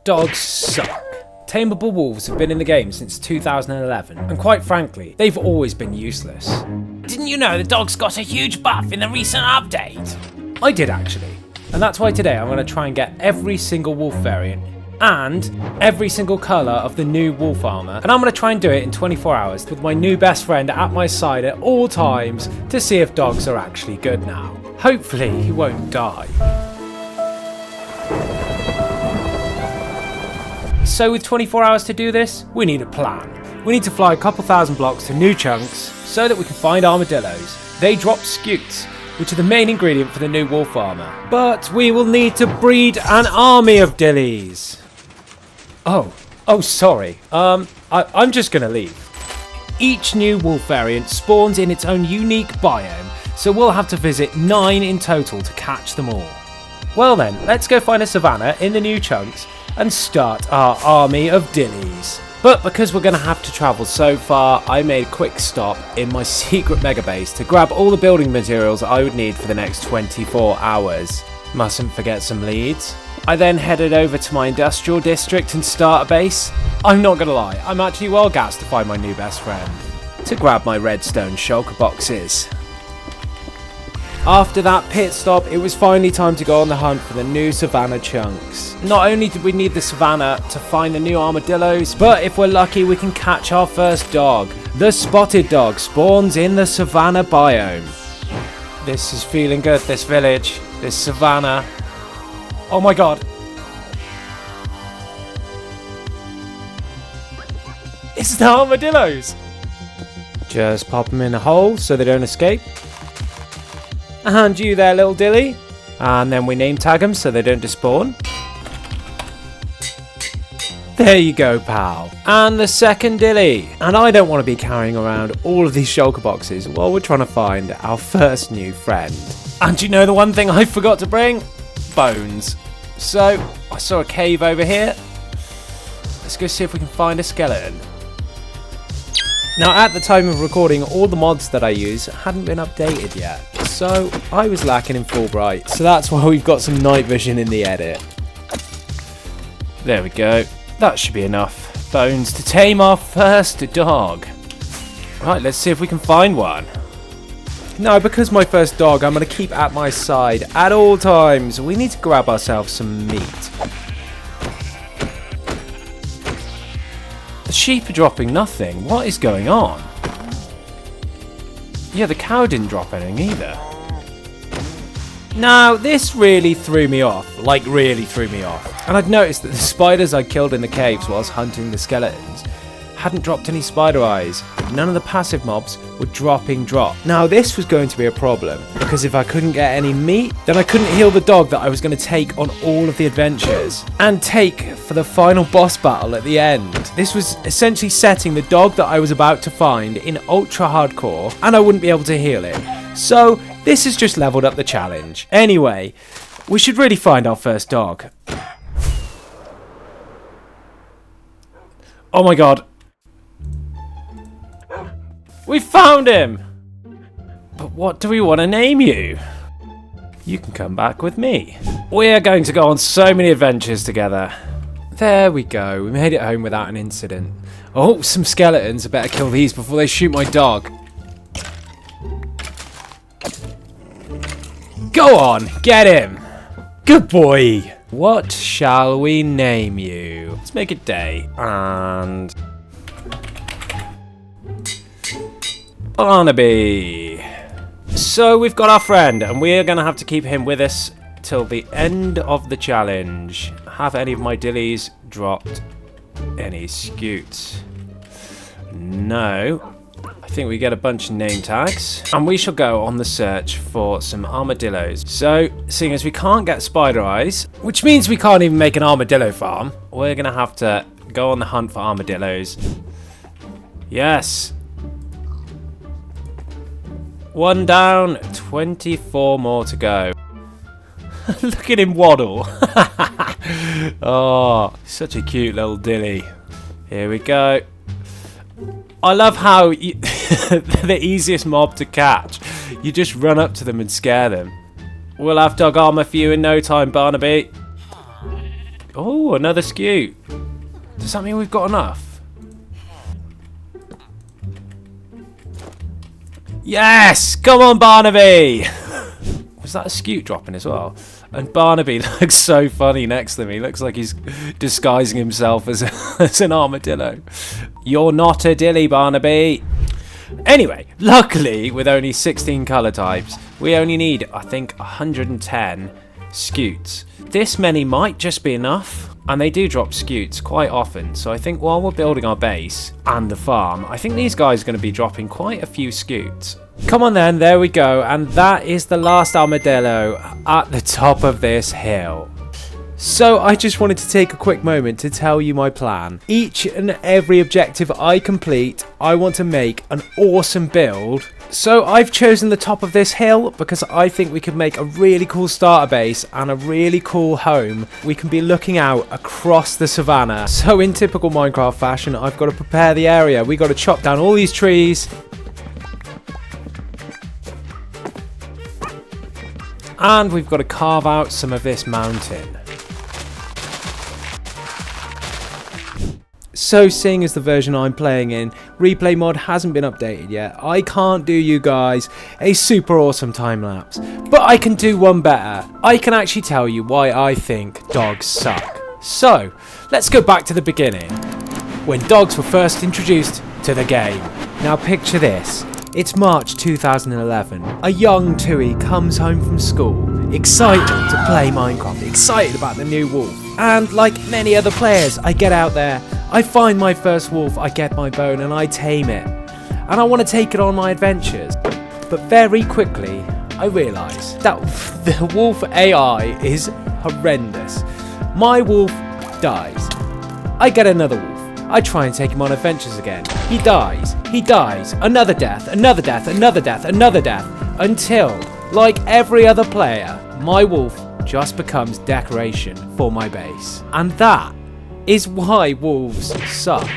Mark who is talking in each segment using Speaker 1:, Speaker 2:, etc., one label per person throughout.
Speaker 1: Dogs suck. Tameable wolves have been in the game since 2011, and quite frankly, they've always been useless.
Speaker 2: Didn't you know the dogs got a huge buff in the recent update?
Speaker 1: I did actually, and that's why today I'm going to try and get every single wolf variant and every single colour of the new wolf armour, and I'm going to try and do it in 24 hours with my new best friend at my side at all times to see if dogs are actually good now. Hopefully he won't die. So with 24 hours to do this, we need a plan. We need to fly a couple thousand blocks to new chunks so that we can find armadillos. They drop scutes, which are the main ingredient for the new wolf armour. But we will need to breed an army of dillies. Oh, sorry. I'm just gonna leave. Each new wolf variant spawns in its own unique biome, so we'll have to visit 9 in total to catch them all. Well then, let's go find a savannah in the new chunks and start our army of dillies. But because we're going to have to travel so far, I made a quick stop in my secret mega base to grab all the building materials I would need for the next 24 hours. Mustn't forget some leads. I then headed over to my industrial district and start a base. I'm not going to lie, I'm actually well gassed to find my new best friend. To grab my redstone shulker boxes. After that pit stop, it was finally time to go on the hunt for the new savannah chunks. Not only did we need the savannah to find the new armadillos, but if we're lucky we can catch our first dog. The spotted dog spawns in the savannah biome. This is feeling good, this village, this savannah. Oh my god. It's the armadillos! Just pop them in a hole so they don't escape. And you there, little dilly. And then we name tag them so they don't despawn. There you go, pal. And the second dilly. And I don't want to be carrying around all of these shulker boxes while we're trying to find our first new friend. And you know the one thing I forgot to bring? Bones. So, I saw a cave over here. Let's go see if we can find a skeleton. Now, at the time of recording, all the mods that I use hadn't been updated yet, so I was lacking in Fulbright, so that's why we've got some night vision in the edit. There we go, that should be enough bones to tame our first dog. Right, let's see if we can find one. Now, because my first dog I'm going to keep at my side at all times, we need to grab ourselves some meat. The sheep are dropping nothing. What is going on? Yeah, the cow didn't drop anything either. Now, this really threw me off. Like, really threw me off. And I'd noticed that the spiders I killed in the caves whilst hunting the skeletons hadn't dropped any spider eyes. None of the passive mobs were dropping drop. Now, this was going to be a problem, because if I couldn't get any meat, then I couldn't heal the dog that I was going to take on all of the adventures and take for the final boss battle at the end. This was essentially setting the dog that I was about to find in ultra hardcore, and I wouldn't be able to heal it. So this has just leveled up the challenge. Anyway, we should really find our first dog. Oh my god. We found him! But what do we want to name you? You can come back with me. We're going to go on so many adventures together. There we go, we made it home without an incident. Oh, some skeletons. I better kill these before they shoot my dog. Go on, get him! Good boy! What shall we name you? Let's make it Day. And Barnaby. So we've got our friend, and we're going to have to keep him with us till the end of the challenge. Have any of my dillies dropped any scutes? No. I think we get a bunch of name tags, and we shall go on the search for some armadillos. So, seeing as we can't get spider eyes, which means we can't even make an armadillo farm, we're going to have to go on the hunt for armadillos. Yes. 1 down, 24 more to go. Look at him waddle. Oh, such a cute little dilly. Here we go. I love how they're the easiest mob to catch. You just run up to them and scare them. We'll have dog armor for you in no time, Barnaby. Oh, another scute. Does that mean we've got enough? Yes! Come on, Barnaby! Was that a scute dropping as well? And Barnaby looks so funny next to me. Looks like he's disguising himself as, as an armadillo. You're not a dilly, Barnaby. Anyway, luckily, with only 16 colour types, we only need, I think, 110 scutes. This many might just be enough. And they do drop scutes quite often, so I think while we're building our base and the farm, I think these guys are going to be dropping quite a few scutes. Come on then, there we go, and that is the last armadillo at the top of this hill. So I just wanted to take a quick moment to tell you my plan. Each and every objective I complete, I want to make an awesome build. So I've chosen the top of this hill because I think we could make a really cool starter base and a really cool home. We can be looking out across the savannah. So in typical Minecraft fashion, I've got to prepare the area. We got to chop down all these trees. And we've got to carve out some of this mountain. So seeing as the version I'm playing in, replay mod hasn't been updated yet, I can't do you guys a super awesome time lapse. But I can do one better. I can actually tell you why I think dogs suck. So, let's go back to the beginning, when dogs were first introduced to the game. Now picture this. It's March 2011. A young Tuis comes home from school, excited to play Minecraft, excited about the new wolf. And like many other players, I get out there, I find my first wolf, I get my bone and I tame it. And I want to take it on my adventures. But very quickly, I realise that the wolf AI is horrendous. My wolf dies. I get another wolf. I try and take him on adventures again. He dies. He dies. Another death. Another death. Another death. Another death. Until, like every other player, my wolf just becomes decoration for my base. And that is why wolves suck.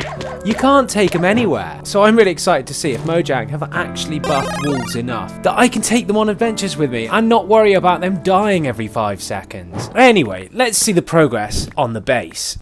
Speaker 1: You can't take them anywhere. So I'm really excited to see if Mojang have actually buffed wolves enough that I can take them on adventures with me and not worry about them dying every 5 seconds. Anyway, let's see the progress on the base.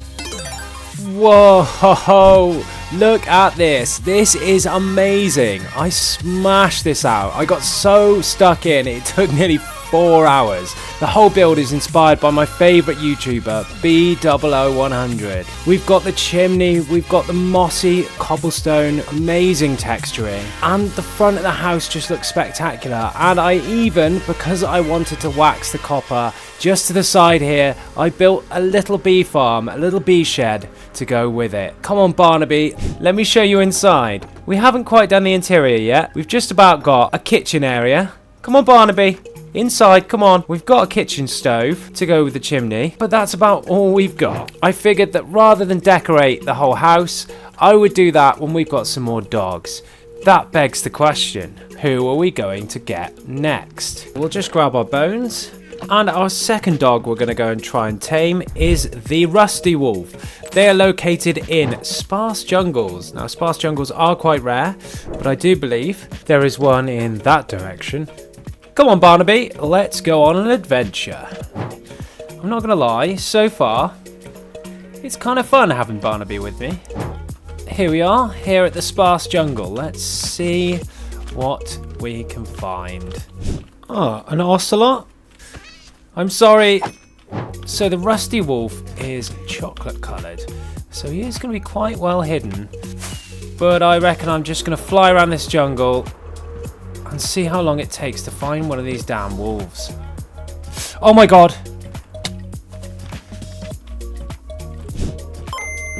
Speaker 1: Whoa, look at this. This is amazing. I smashed this out. I got so stuck in, it took nearly 4 hours. The whole build is inspired by my favourite YouTuber, B00100. We've got the chimney, we've got the mossy cobblestone, amazing texturing, and the front of the house just looks spectacular. And I even, because I wanted to wax the copper, just to the side here, I built a little bee farm, a little bee shed to go with it. Come on, Barnaby, let me show you inside. We haven't quite done the interior yet. We've just about got a kitchen area. Come on, Barnaby. Inside, come on. We've got a kitchen stove to go with the chimney, but that's about all we've got. I figured that rather than decorate the whole house, I would do that when we've got some more dogs. That begs the question, who are we going to get next? We'll just grab our bones. And our second dog we're going to go and try and tame is the Rusty Wolf. They are located in sparse jungles. Now, sparse jungles are quite rare, but I do believe there is one in that direction. Come on, Barnaby, let's go on an adventure. I'm not going to lie, so far, it's kind of fun having Barnaby with me. Here we are, here at the sparse jungle. Let's see what we can find. Oh, an ocelot? I'm sorry. So the Rusty Wolf is chocolate coloured, so he is going to be quite well hidden. But I reckon I'm just going to fly around this jungle and see how long it takes to find one of these damn wolves. Oh my god!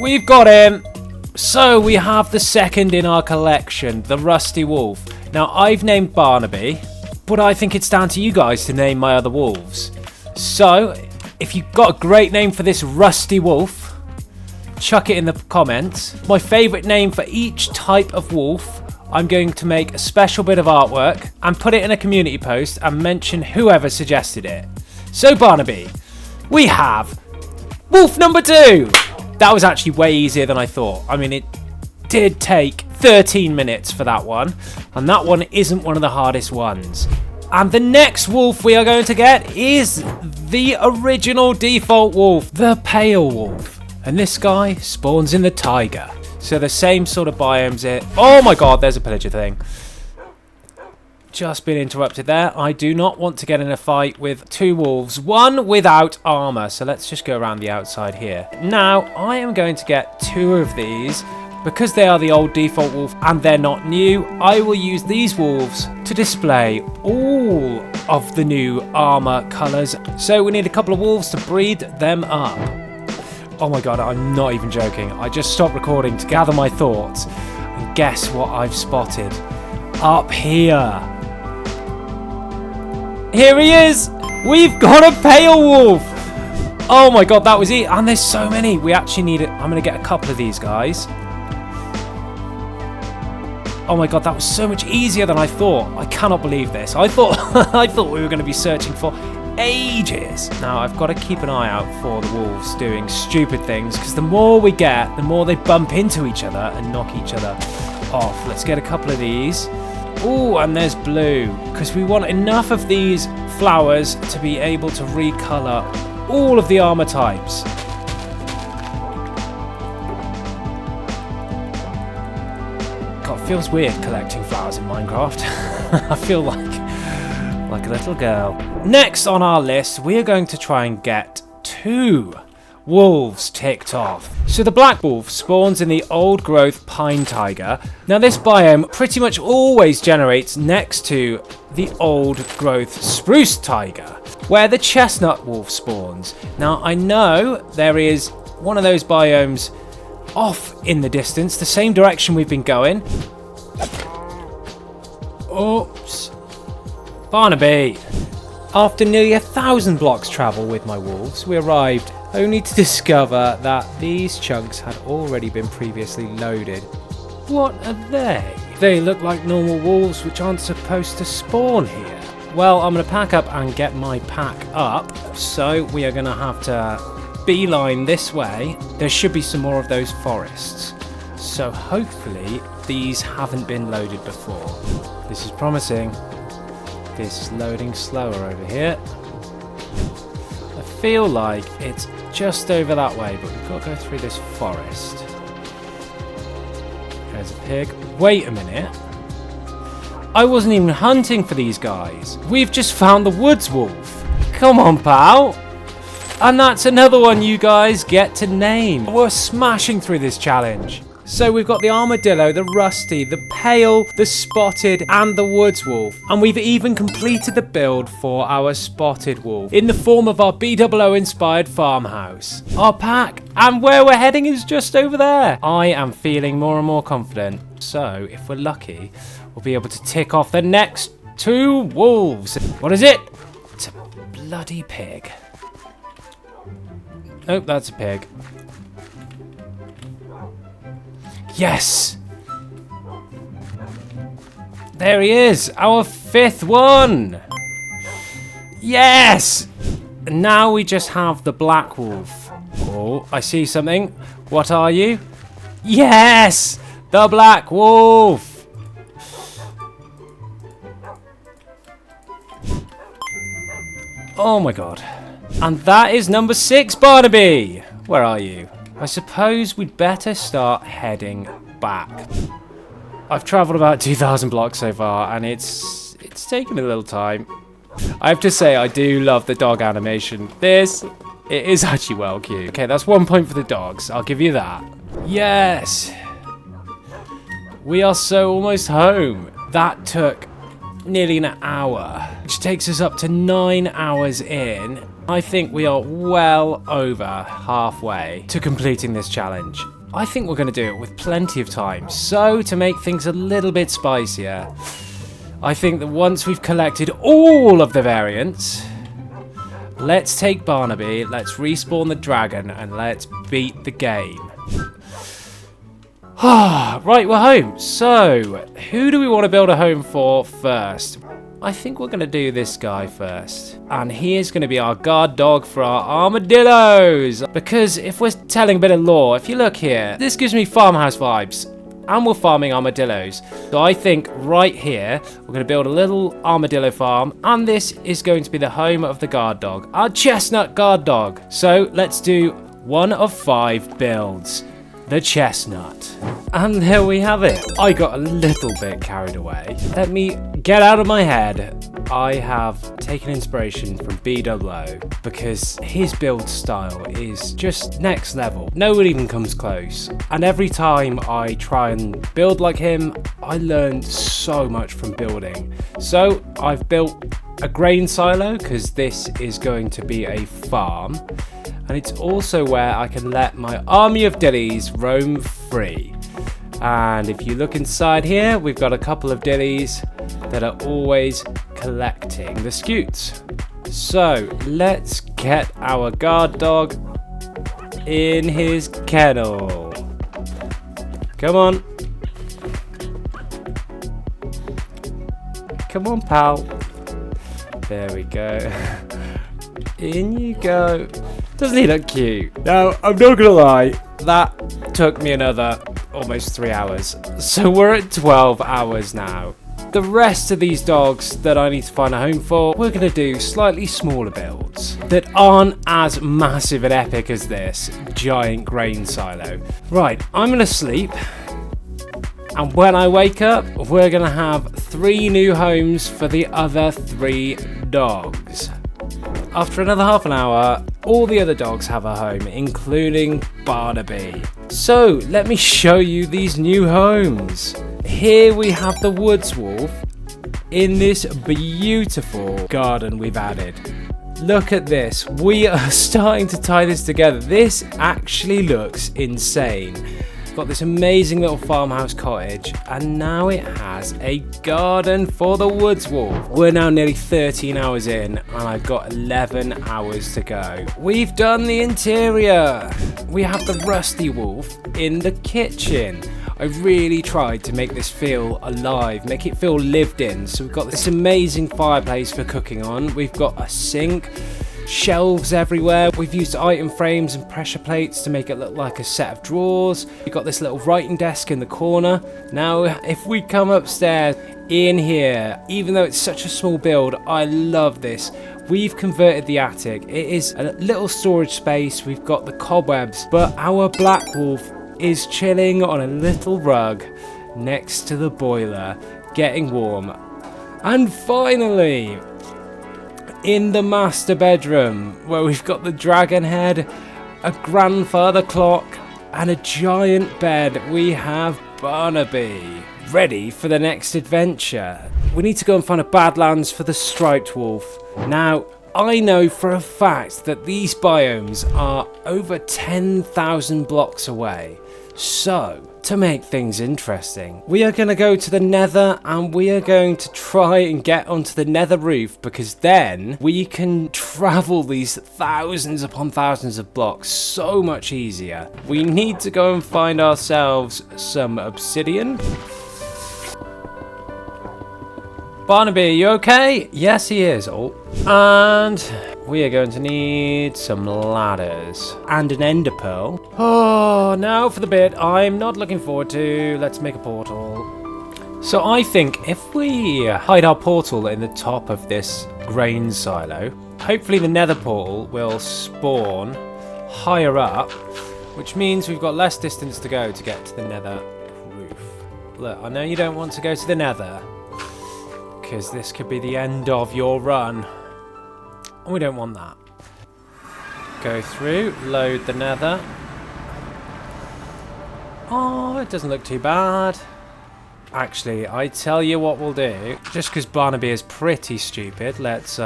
Speaker 1: We've got him! So we have the second in our collection, the Rusty Wolf. Now I've named Barnaby, but I think it's down to you guys to name my other wolves. So, if you've got a great name for this Rusty Wolf, chuck it in the comments. My favourite name for each type of wolf, I'm going to make a special bit of artwork and put it in a community post and mention whoever suggested it. So Barnaby, we have wolf number 2. That was actually way easier than I thought. I mean, it did take 13 minutes for that one, and that one isn't one of the hardest ones. And the next wolf we are going to get is the original default wolf, the pale wolf. And this guy spawns in the taiga. So the same sort of biomes it. Oh my god, there's a pillager thing. Just been interrupted there. I do not want to get in a fight with two wolves, one without armor. So let's just go around the outside here. Now, I am going to get two of these. Because they are the old default wolf and they're not new, I will use these wolves to display all of the new armor colors. So we need a couple of wolves to breed them up. Oh my god, I'm not even joking. I just stopped recording to gather my thoughts. And guess what I've spotted? Up here. Here he is! We've got a pale wolf! Oh my god, that was it. And there's so many. We actually need it. I'm going to get a couple of these guys. Oh my god, that was so much easier than I thought. I cannot believe this. I thought I thought we were going to be searching for ages. Now, I've got to keep an eye out for the wolves doing stupid things, because the more we get, the more they bump into each other and knock each other off. Let's get a couple of these. Oh, and there's blue, because we want enough of these flowers to be able to recolor all of the armor types. God, it feels weird collecting flowers in Minecraft. I feel like a little girl. Next on our list, we are going to try and get two wolves ticked off. So the black wolf spawns in the old growth pine taiga. Now this biome pretty much always generates next to the old growth spruce taiga, where the chestnut wolf spawns. Now I know there is one of those biomes off in the distance, the same direction we've been going. Oops. Barnaby. After nearly 1,000 blocks travel with my wolves, we arrived only to discover that these chunks had already been previously loaded. What are they? They look like normal wolves which aren't supposed to spawn here. Well, I'm going to pack up and get my pack up, so we are going to have to beeline this way. There should be some more of those forests, so hopefully these haven't been loaded before. This is promising. This is loading slower over here. I feel like it's just over that way, but we've got to go through this forest. There's a pig. Wait a minute. I wasn't even hunting for these guys. We've just found the woods wolf. Come on, pal. And that's another one you guys get to name. We're smashing through this challenge. So we've got the armadillo, the rusty, the pale, the spotted, and the woods wolf. And we've even completed the build for our spotted wolf in the form of our BOO inspired farmhouse. Our pack and where we're heading is just over there. I am feeling more and more confident. So if we're lucky, we'll be able to tick off the next two wolves. What is it? It's a bloody pig. Nope, that's a pig. Yes! There he is! Our fifth one! Yes! And now we just have the black wolf. Oh, I see something. What are you? Yes! The black wolf! Oh my god. And that is number 6, Barnaby! Where are you? I suppose we'd better start heading back. I've travelled about 2,000 blocks so far, and it's taken a little time. I have to say, I do love the dog animation. It is actually well cute. Okay, that's 1 point for the dogs. I'll give you that. Yes! We are so almost home. That took nearly an hour, which takes us up to 9 hours in. I think we are well over halfway to completing this challenge. I think we're going to do it with plenty of time. So, to make things a little bit spicier, I think that once we've collected all of the variants, let's take Barnaby, let's respawn the dragon, and let's beat the game. Right, we're home. So, who do we want to build a home for first? I think we're going to do this guy first. And he is going to be our guard dog for our armadillos. Because if we're telling a bit of lore, if you look here, this gives me farmhouse vibes. and we're farming armadillos. So I think right here, we're going to build a little armadillo farm, and this is going to be the home of the guard dog, our chestnut guard dog. So let's do one of 5 builds. The chestnut. And there we have it. I got a little bit carried away. Let me get out of my head. I have taken inspiration from BOO because his build style is just next level. No one even comes close. And every time I try and build like him, I learn so much from building. So I've built a grain silo because this is going to be a farm. And it's also where I can let my army of dillies roam free. And if you look inside here, we've got a couple of dillies that are always collecting the scutes. So let's get our guard dog in his kennel. Come on. Come on, pal. There we go. In you go. Doesn't he look cute? Now, I'm not gonna lie, that took me another almost 3 hours. So we're at 12 hours now. The rest of these dogs that I need to find a home for, we're gonna do slightly smaller builds that aren't as massive and epic as this giant grain silo. Right, I'm gonna sleep. And when I wake up, we're gonna have 3 new homes for the other 3 dogs. After another half an hour, all the other dogs have a home, including Barnaby. So let me show you these new homes. Here we have the woods wolf in this beautiful garden we've added. Look at this. We are starting to tie this together. This actually looks insane. Got this amazing little farmhouse cottage, and now it has a garden for the woods wolf. We're now nearly 13 hours in, and I've got 11 hours to go. We've done the interior. We have the rusty wolf in the kitchen. I really tried to make this feel alive, make it feel lived in. So we've got this amazing fireplace for cooking on. We've got a sink, shelves everywhere. We've used item frames and pressure plates to make it look like a set of drawers. We've got this little writing desk in the corner. Now, if we come upstairs in here, even though it's such a small build, I love this. We've converted the attic. It is a little storage space. We've got the cobwebs, but our black wolf is chilling on a little rug next to the boiler, getting warm. And finally, in the master bedroom, where we've got the dragon head, a grandfather clock, and a giant bed, we have Barnaby, ready for the next adventure. We need to go and find a Badlands for the striped wolf. Now, I know for a fact that these biomes are over 10,000 blocks away. So, to make things interesting, we are going to go to the nether, and we are going to try and get onto the nether roof, because then we can travel these thousands upon thousands of blocks so much easier. We need to go and find ourselves some obsidian. Barnaby, are you okay? Yes, he is. Oh, and we are going to need some ladders and an ender pearl. Oh, now for the bit I'm not looking forward to. Let's make a portal. So I think if we hide our portal in the top of this grain silo, hopefully the nether portal will spawn higher up, which means we've got less distance to go to get to the nether roof. Look, I know you don't want to go to the nether, because this could be the end of your run. And we don't want that. Go through, load the nether. Oh, it doesn't look too bad. Actually, I tell you what we'll do. Just because Barnaby is pretty stupid, let's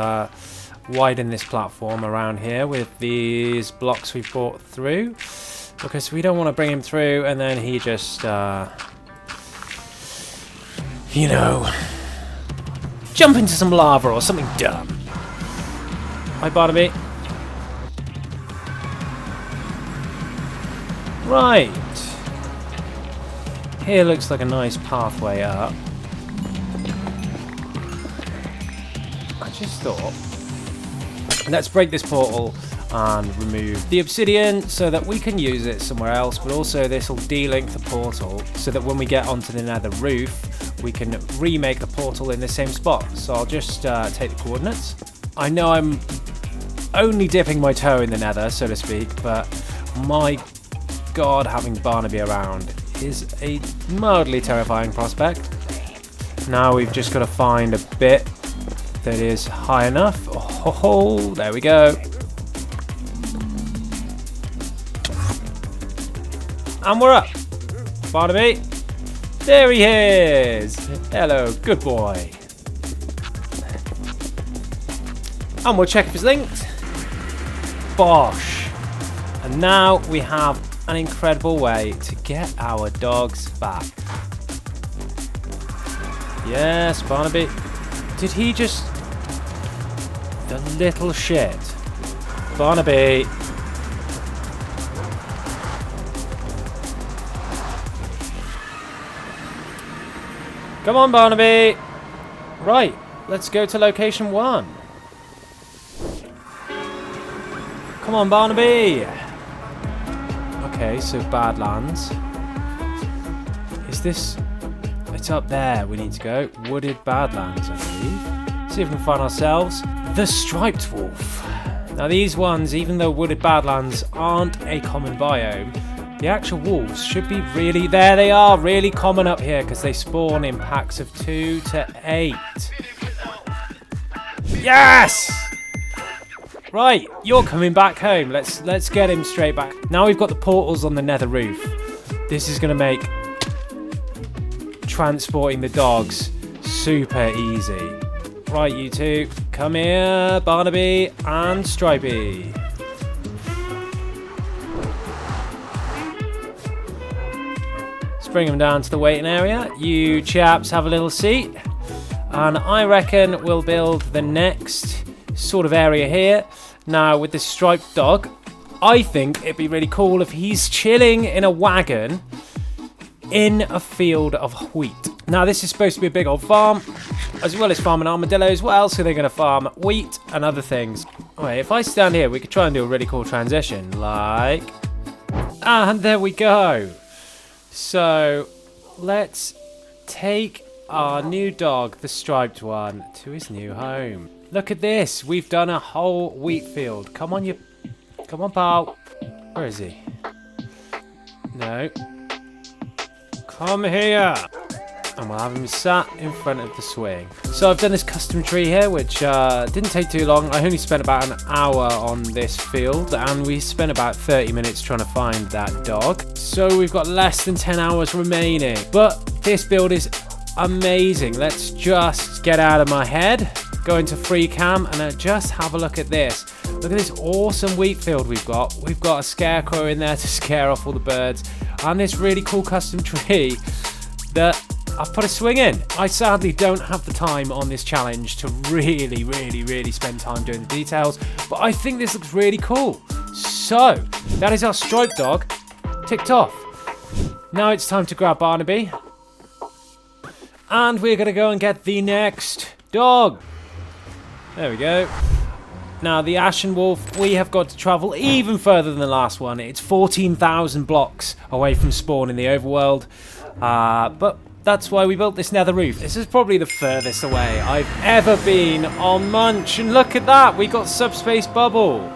Speaker 1: widen this platform around here with these blocks we've brought through. Because we don't want to bring him through and then he just, you know, jump into some lava or something dumb. Hi, Barnaby. Right. Here looks like a nice pathway up. I just thought, let's break this portal and remove the obsidian so that we can use it somewhere else, but also this will de-link the portal so that when we get onto the nether roof, we can remake the portal in the same spot. So I'll just take the coordinates. I know I'm only dipping my toe in the nether, so to speak, but my god, having Barnaby around is a mildly terrifying prospect. Now we've just got to find a bit that is high enough. Oh, there we go. And we're up. Barnaby. There he is. Hello, good boy. And we'll check if it's linked. Bosh. And now we have an incredible way to get our dogs back. Yes, Barnaby. Did he just... The little shit. Barnaby. Come on, Barnaby. Right, let's go to location 1. Come on, Barnaby. Okay, so Badlands. Is this... It's up there we need to go. Wooded Badlands, I believe. See if we can find ourselves the striped wolf. Now these ones, even though wooded Badlands aren't a common biome, the actual wolves should be really... There they are, really common up here because they spawn in packs of 2 to 8. Yes! Right, you're coming back home. Let's get him straight back. Now we've got the portals on the nether roof. This is going to make transporting the dogs super easy. Right, you two, come here, Barnaby and Stripey. Let's bring them down to the waiting area. You chaps have a little seat. And I reckon we'll build the next sort of area here. Now, with this striped dog, I think it'd be really cool if he's chilling in a wagon in a field of wheat. Now, this is supposed to be a big old farm, as well as farming armadillo as well, so they're going to farm wheat and other things. Alright, if I stand here, we could try and do a really cool transition, like... And there we go. So, let's take our new dog, the striped one, to his new home. Look at this. We've done a whole wheat field. Come on, Come on, pal. Where is he? No. Come here. And we'll have him sat in front of the swing. So I've done this custom tree here, which didn't take too long. I only spent about an hour on this field, and we spent about 30 minutes trying to find that dog. So we've got less than 10 hours remaining. But this build is amazing. Let's just get out of my head, go into free cam, and just have a look at this. Look at this awesome wheat field we've got. We've got a scarecrow in there to scare off all the birds, and this really cool custom tree that I've put a swing in. I sadly don't have the time on this challenge to really spend time doing the details, but I think this looks really cool. So, that is our striped dog ticked off. Now it's time to grab Barnaby, and we're going to go and get the next dog. There we go. Now, the Ashen Wolf, we have got to travel even further than the last one. It's 14,000 blocks away from spawn in the overworld. But that's why we built this nether roof. This is probably the furthest away I've ever been on Munch. And look at that, we got Subspace Bubble.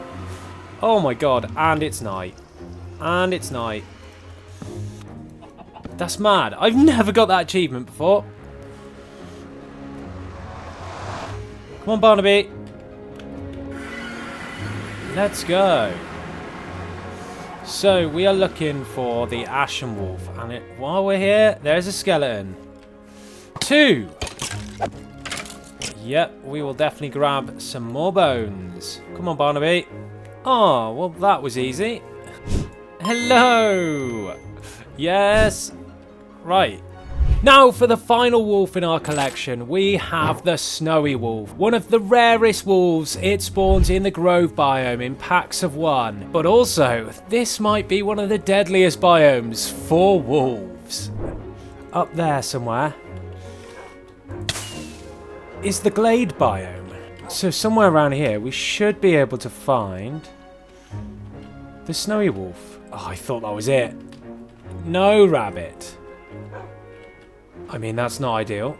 Speaker 1: Oh my god, and it's night. And it's night. That's mad. I've never got that achievement before. Come on, Barnaby. Let's go. So, we are looking for the Ashen Wolf. And while we're here, there's a skeleton. 2. Yep, we will definitely grab some more bones. Come on, Barnaby. Oh, well, that was easy. Hello. Yes. Right. Now for the final wolf in our collection, we have the Snowy Wolf. One of the rarest wolves. It spawns in the Grove biome in packs of 1. But also, this might be one of the deadliest biomes for wolves. Up there somewhere is the Glade biome. So somewhere around here, we should be able to find The snowy wolf. Oh, I thought that was it. No rabbit. I mean, that's not ideal.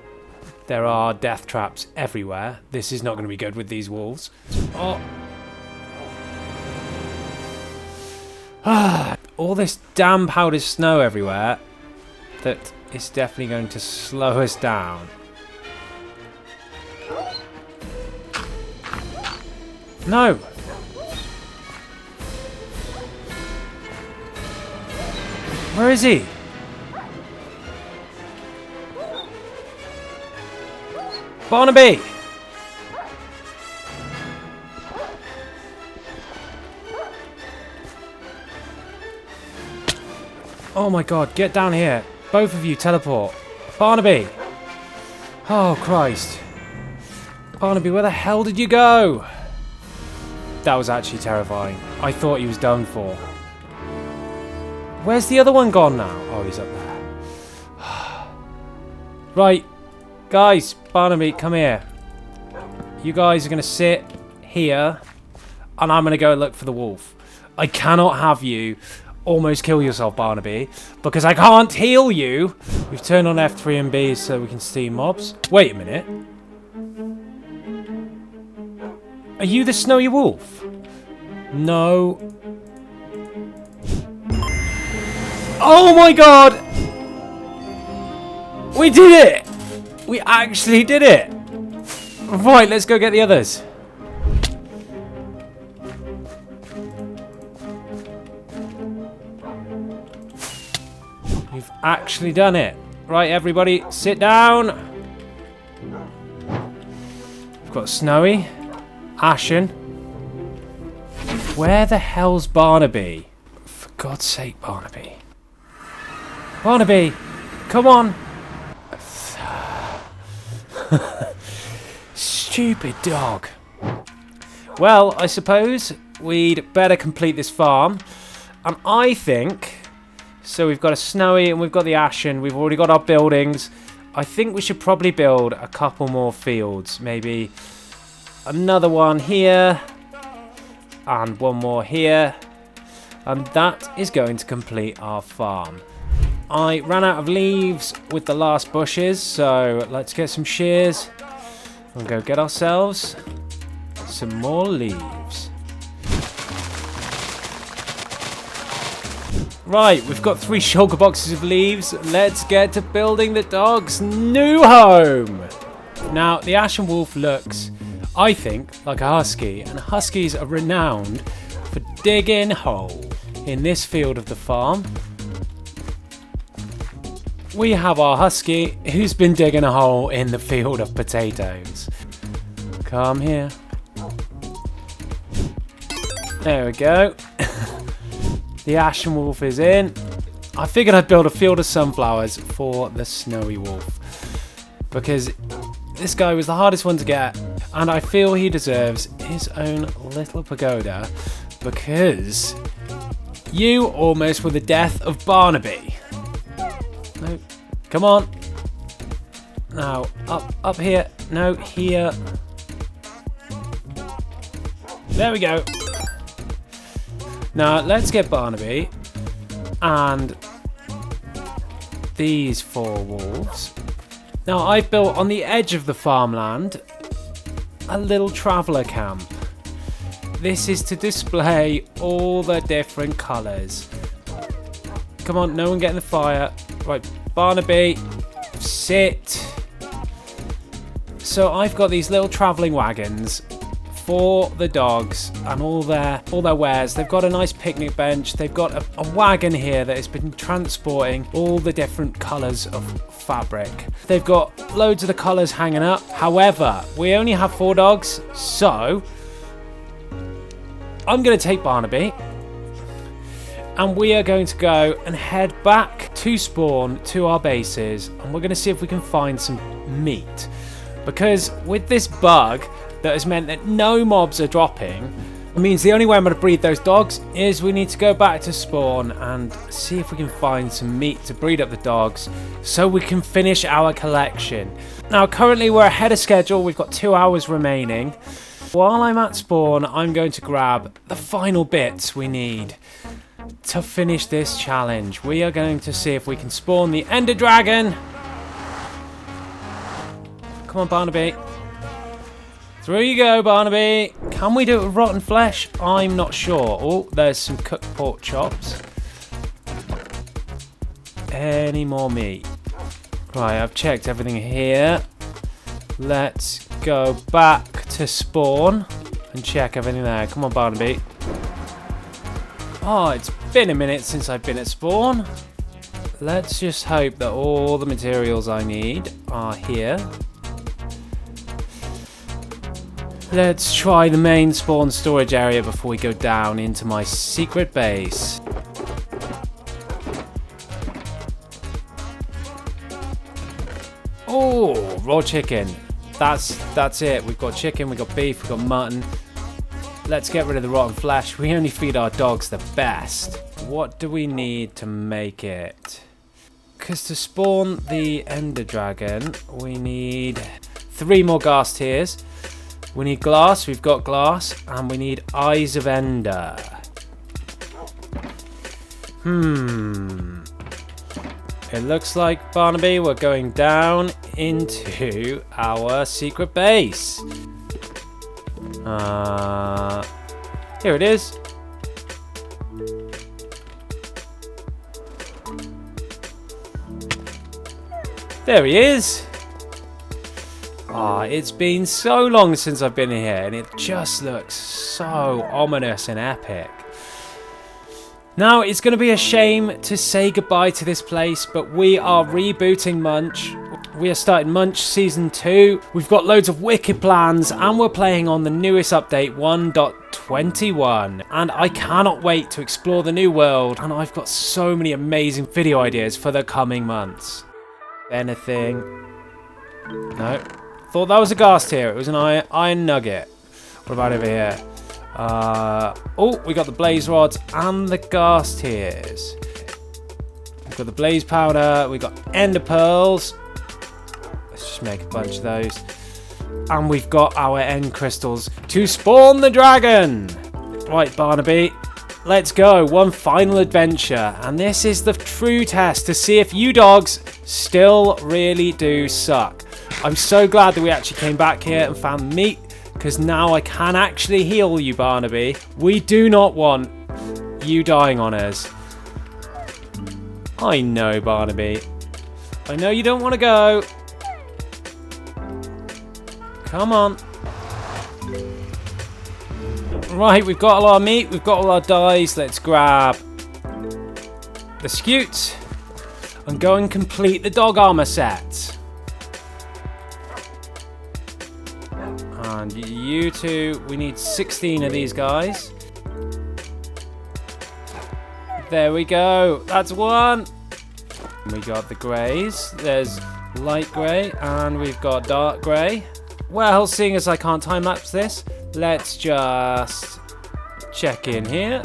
Speaker 1: There are death traps everywhere. This is not going to be good with these wolves. Oh. Ah, all this damn powdered snow everywhere. That is definitely going to slow us down. No! Where is he? Barnaby! Oh my god, get down here. Both of you teleport. Barnaby! Oh Christ. Barnaby, where the hell did you go? That was actually terrifying. I thought he was done for. Where's the other one gone now? Oh, he's up there. Right. Guys, Barnaby, come here. You guys are going to sit here. And I'm going to go look for the wolf. I cannot have you almost kill yourself, Barnaby. Because I can't heal you. We've turned on F3 and B so we can see mobs. Wait a minute. Are you the snowy wolf? No. Oh my god! We did it! We actually did it! Right, let's go get the others. We've actually done it. Right, everybody, sit down. We've got Snowy. Ashen. Where the hell's Barnaby? For God's sake, Barnaby. Barnaby, come on. Stupid dog. Well, I suppose we'd better complete this farm. And I think... So we've got a Snowy and we've got the Ashen. We've already got our buildings. I think we should probably build a couple more fields. Maybe another one here. And one more here. And that is going to complete our farm. I ran out of leaves with the last bushes, so let's get some shears and go get ourselves some more leaves. Right, we've got 3 shulker boxes of leaves. Let's get to building the dog's new home. Now, the Ashen Wolf looks, I think, like a husky, and huskies are renowned for digging holes in this field of the farm. We have our husky who's been digging a hole in the field of potatoes. Come here. There we go. The Ashen Wolf is in. I figured I'd build a field of sunflowers for the Snowy Wolf. Because this guy was the hardest one to get. And I feel he deserves his own little pagoda. Because you almost were the death of Barnaby. No, come on. Now, up here. No, here. There we go. Now, let's get Barnaby and these 4 wolves. Now, I've built on the edge of the farmland a little traveller camp. This is to display all the different colours. Come on, no one get in the fire. Right, Barnaby, sit. So I've got these little travelling wagons for the dogs and all their wares. They've got a nice picnic bench. They've got a wagon here that has been transporting all the different colours of fabric. They've got loads of the colours hanging up. However, we only have 4 dogs, so I'm going to take Barnaby and we are going to go and head back to spawn to our bases, and we're going to see if we can find some meat. Because with this bug that has meant that no mobs are dropping, it means the only way I'm going to breed those dogs is we need to go back to spawn and see if we can find some meat to breed up the dogs so we can finish our collection. Now currently we're ahead of schedule. We've got 2 hours remaining. While I'm at spawn, I'm going to grab the final bits we need to finish this challenge. We are going to see if we can spawn the Ender Dragon. Come on, Barnaby. Through you go, Barnaby. Can we do it with rotten flesh? I'm not sure. Oh, there's some cooked pork chops. Any more meat? Right, I've checked everything here. Let's go back to spawn and check everything there. Come on, Barnaby. Oh, it's been a minute since I've been at spawn. Let's just hope that all the materials I need are here. Let's try the main spawn storage area before we go down into my secret base. Oh, raw chicken. That's it. We've got chicken, we've got beef, we've got mutton. Let's get rid of the rotten flesh. We only feed our dogs the best. What do we need to make it? Because to spawn the Ender Dragon, we need 3 more gas tiers. We need glass, we've got glass, and we need Eyes of Ender. It looks like, Barnaby, we're going down into our secret base. Here it is. There he is. It's been so long since I've been here, and it just looks so ominous and epic. Now, it's going to be a shame to say goodbye to this place, but we are rebooting Munch. We are starting Munch Season 2. We've got loads of wicked plans, and we're playing on the newest update, 1.21. And I cannot wait to explore the new world, and I've got so many amazing video ideas for the coming months. Anything? No. Thought that was a gas tier. It was an iron nugget. What about over here? Oh, we got the blaze rods and the gas tiers. We've got the blaze powder. We got ender pearls. Let's just make a bunch of those. And we've got our end crystals to spawn the dragon. Right, Barnaby. Let's go. One final adventure. And this is the true test to see if you dogs still really do suck. I'm so glad that we actually came back here and found meat, because now I can actually heal you, Barnaby. We do not want you dying on us. I know, Barnaby. I know you don't want to go. Come on. Right, we've got all our meat. We've got all our dyes. Let's grab the scutes and go and complete the dog armor set. And you two, we need 16 of these guys. There we go. That's one. We got the greys. There's light grey and we've got dark grey. Well, seeing as I can't time lapse this, let's just check in here.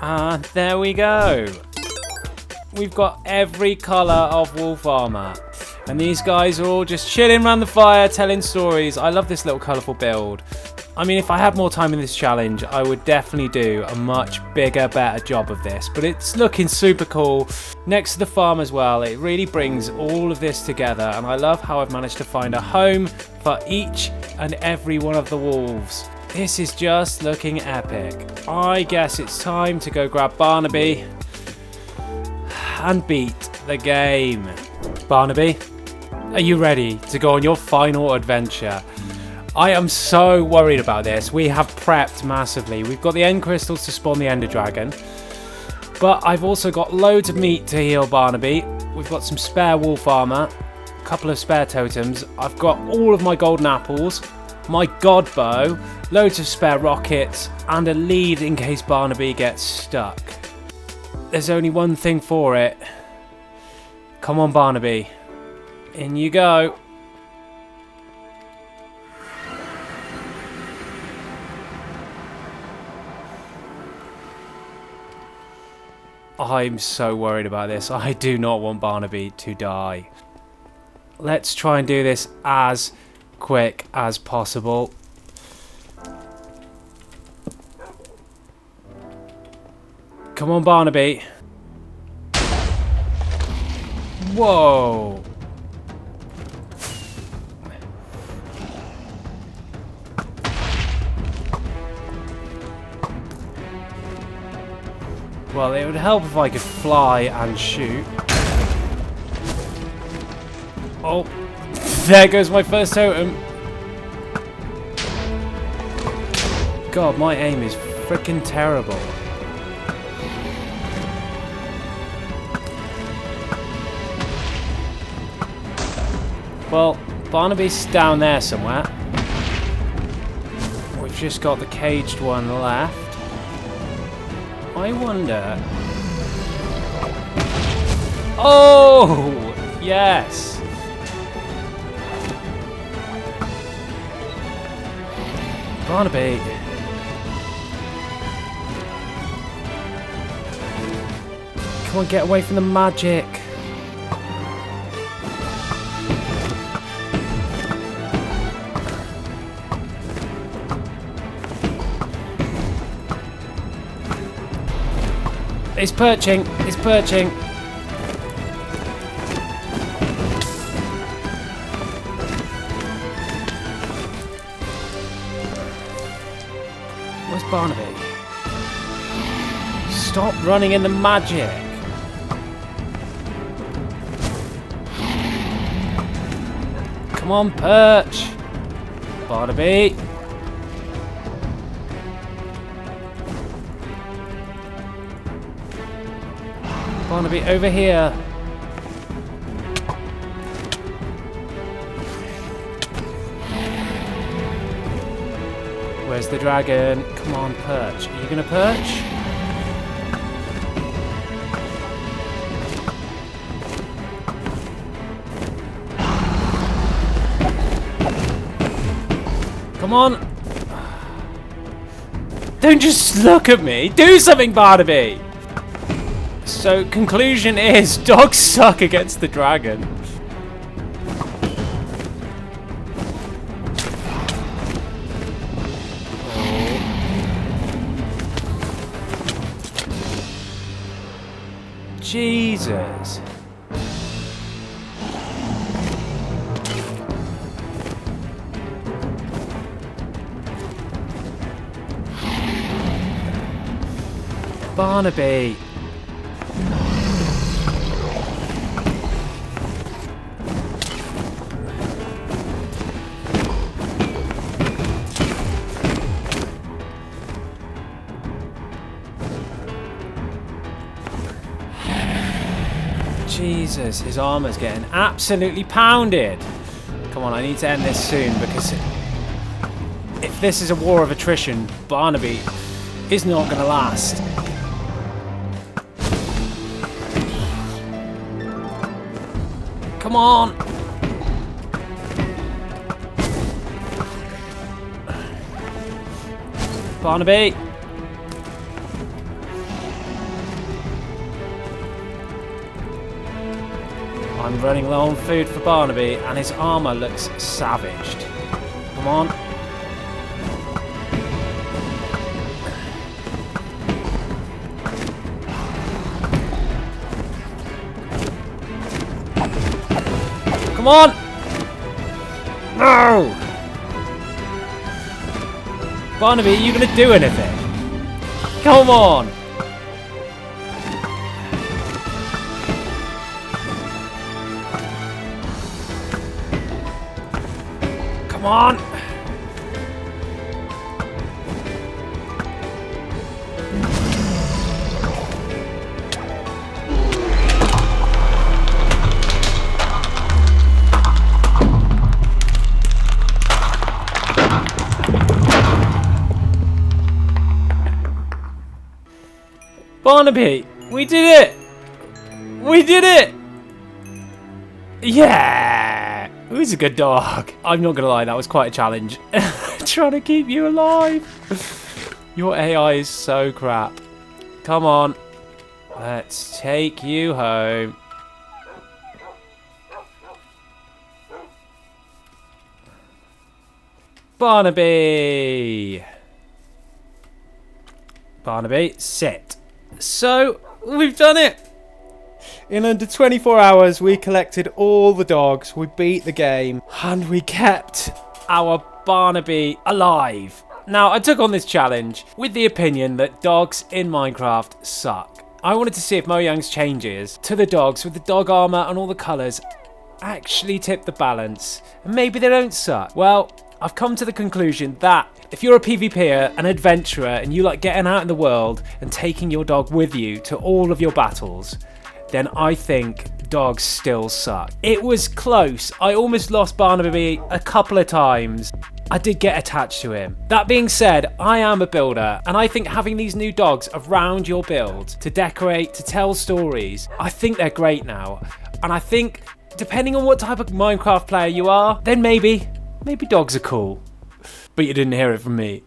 Speaker 1: And there we go. We've got every colour of wolf armour. And these guys are all just chilling around the fire, telling stories. I love this little colourful build. I mean, if I had more time in this challenge, I would definitely do a much bigger, better job of this. But it's looking super cool. Next to the farm as well, it really brings all of this together. And I love how I've managed to find a home for each and every one of the wolves. This is just looking epic. I guess it's time to go grab Barnaby and beat the game. Barnaby, are you ready to go on your final adventure? I am so worried about this. We have prepped massively. We've got the end crystals to spawn the Ender Dragon. But I've also got loads of meat to heal Barnaby. We've got some spare wolf armor, a couple of spare totems. I've got all of my golden apples, my god bow, loads of spare rockets, and a lead in case Barnaby gets stuck. There's only one thing for it. Come on, Barnaby. In you go. I'm so worried about this. I do not want Barnaby to die. Let's try and do this as quick as possible. Come on, Barnaby. Whoa. Well, it would help if I could fly and shoot. Oh, there goes my first totem. God, my aim is freaking terrible. Well, Barnaby's down there somewhere. We've just got the caged one left. I wonder... Oh! Yes! Barnaby. Come on, get away from the magic. It's perching. It's perching. Where's Barnaby? Stop running in the magic. Come on, perch. Barnaby. Barnaby, over here. Where's the dragon? Come on, perch. Are you gonna perch? Come on. Don't just look at me. Do something, Barnaby. So, conclusion is, dogs suck against the dragon. Oh. Jesus. Barnaby. Jesus, his armor's getting absolutely pounded. Come on, I need to end this soon because if this is a war of attrition, Barnaby is not going to last. Come on! Barnaby! I'm running low on food for Barnaby, and his armour looks savaged. Come on. Come on! No! Barnaby, are you going to do anything? Come on! Come on! Barnaby, we did it! We did it! Yeah! Who's a good dog? I'm not gonna lie, that was quite a challenge. Trying to keep you alive. Your AI is so crap. Come on. Let's take you home. Barnaby. Barnaby, sit. So, we've done it. In under 24 hours, we collected all the dogs, we beat the game, and we kept our Barnaby alive. Now, I took on this challenge with the opinion that dogs in Minecraft suck. I wanted to see if Mojang's changes to the dogs with the dog armour and all the colours actually tip the balance, and maybe they don't suck. Well, I've come to the conclusion that if you're a PvPer, an adventurer, and you like getting out in the world and taking your dog with you to all of your battles, then I think dogs still suck. It was close. I almost lost Barnaby a couple of times. I did get attached to him. That being said, I am a builder, and I think having these new dogs around your build to decorate, to tell stories, I think they're great now. And I think, depending on what type of Minecraft player you are, then maybe dogs are cool. But you didn't hear it from me.